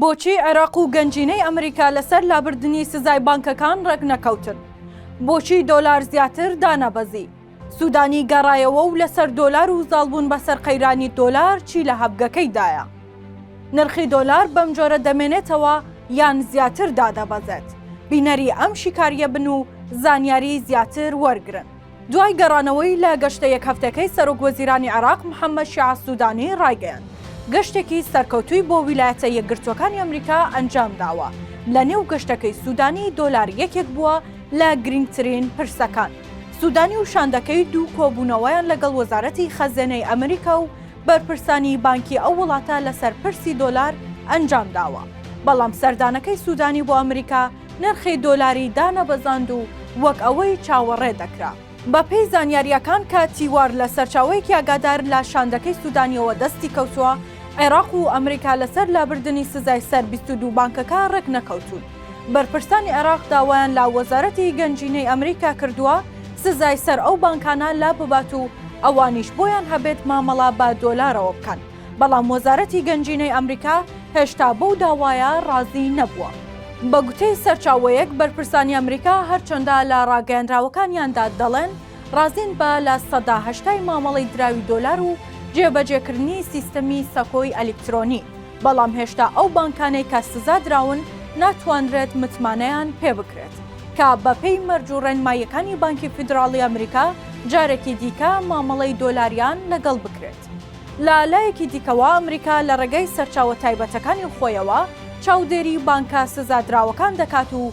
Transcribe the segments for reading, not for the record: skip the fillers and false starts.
بۆچی عێراق و گەنجینەی ئەمریکا لەسەر لابردنی سزای بانکەکان ڕێک نەکەوتن؟ بۆچی دۆلار زیاتر دانەبەزی؟ سوودانی گەڕایەوە و لەسەر دۆلار و زاڵبوون بەسەر قەیرانی دۆلار چی لە هەبگەکەیدایە؟ نرخی دۆلار بەم جۆرە دەمێنێتەوە یان زیاتر دادەبەزێت؟ بینەری ئەم شیکاریە بن و زانیاری زیاتر وەرگرن. دوای گەڕانەوەی لە گەشتە یەک هەفتەکەی سەرۆکوەزیرانی عێراق محەممەد شیع سوودانی ڕایگەیاند گەشتێکی سەرکەوتووی بۆ ویلایەتە یەکگرتوەکانی ئەمریکا ئەنجام داوە. لە نێو گەشتەکەی سوودانی دۆلار یەکێک بووە لە گرنگترین پرسەکان. سوودانی وشاندەکەی دوو کۆبوونەوەیان لەگەڵ وەزارەتی خەزانەی ئەمریکا و بەرپرسانی بانکی ئەو وڵاتە لەسەر پرسی دۆلار ئەنجام داوە. بەڵام سەردانەکەی سوودانی بۆ ئەمریکا نرخی دۆلاری دانەبەزاند و وەک ئەوەی چاوەڕێ دەکرا. بەپێی زانیاریەکان کە تیوار لە سەرچاوەیەکی ئاگادار لە شاندەکەی سوودانیەوە دەستی کەوتووە، عێراق و ئەمریکا لەسەر لابردنی سزای سەر 22 بانکەکە ڕێک نەکەوتون. بەرپرسانی عێراق داوایان لە وەزارەتی گەنجینەی ئەمریکا کردووە سزای سەر ئەو بانکانە لا ببات و ئەوانیش بۆیان هەبێت مامەڵە بە دۆلارەوە بکەن. بەڵام وەزارەتی گەنجینەی ئەمریکا هێشتا بەو داوایە ڕازی نەبووە. بە گوتەی سەرچاوەیەک بەرپرسانی ئەمریکا هەرچەندە لە ڕاگەیاندراوەکانیاندا دەڵێن ڕازین بە لە 80% مامەڵەی دراوی دۆلار و جێبەجێکردنی سیستەمی سەکۆی ئەلکترۆنی، بەڵام هێشتا ئەو بانکانەی کە سزا دراون ناتوانرێت متمانەیان پێ بکرێت کە بەپێی مەرج و ڕێنماییەکانی بانکی فیدراڵی ئەمریکا جارێکی دیکە مامەڵەی دۆلاریان لەگەڵ بکرێت. لە لایەکی دیکەوە ئەمریکا لە ڕێگەی سەرچاوە تایبەتەکانی خۆیەوە چاودێری بانکە سزادراوەکان دەکات و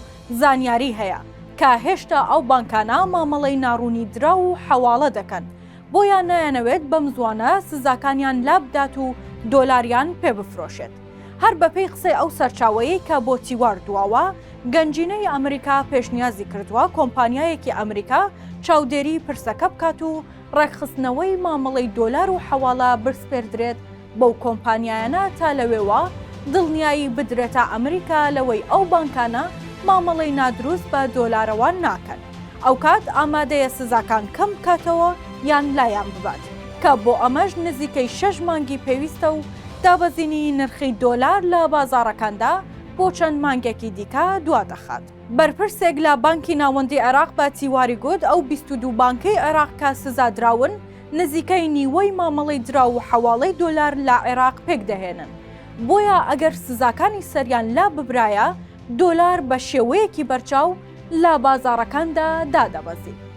زانیاری هەیە کە هێشتا ئەو بانکانە مامەڵەی ناڕوونی درا و حەواڵە دەکەن، بۆیان نایەنەوێت بەم زوانە سزاکانیان لابدات و دۆلاریان پێ بفرۆشێت. هەر بەپێی قسەی ئەو سەرچاوەیەی کە بۆ تیوار دواوە، گەنجینەی ئەمریکا پێشنیازی کردووە کۆمپانیایەکی ئەمریکا چاودێری پرسەکە بکات و ڕێکخستنەوەی مامەڵەی دۆلار و حەواڵە برسپێردرێت بەو کۆمپانیایانە تا لەوێوە دڵنیایی بدرێتە ئەمریکا لەوەی ئەو بانکانە مامەڵەی نادروست بە دۆلارەوە ناکەن. ئەو کات ئامادەیە سزاکان کەم بکاتەوە یان لایان ببات کە بۆ ئەمەش نزیکەی 6 مانگی پێویستە و دابەزینی نرخی دۆلار لە بازاڕەکاندا بۆ چەند مانگێکی دیکە دوادەخات. بەرپرسێک لە بانکی ناوەندی عێراق بە تیواری گوت ئەو 22 بانکەی عێراق کە سزا دراون نزیکەی نیوەی مامەڵەی درا و حەواڵەی دۆلار لە عێراق پێک دەهێنن. بۆیە ئەگەر سزاکانی سەریان لا ببرایە، دۆلار بە شێوەیەکی بەرچاو لە بازاڕەکاندا دادەبەزی.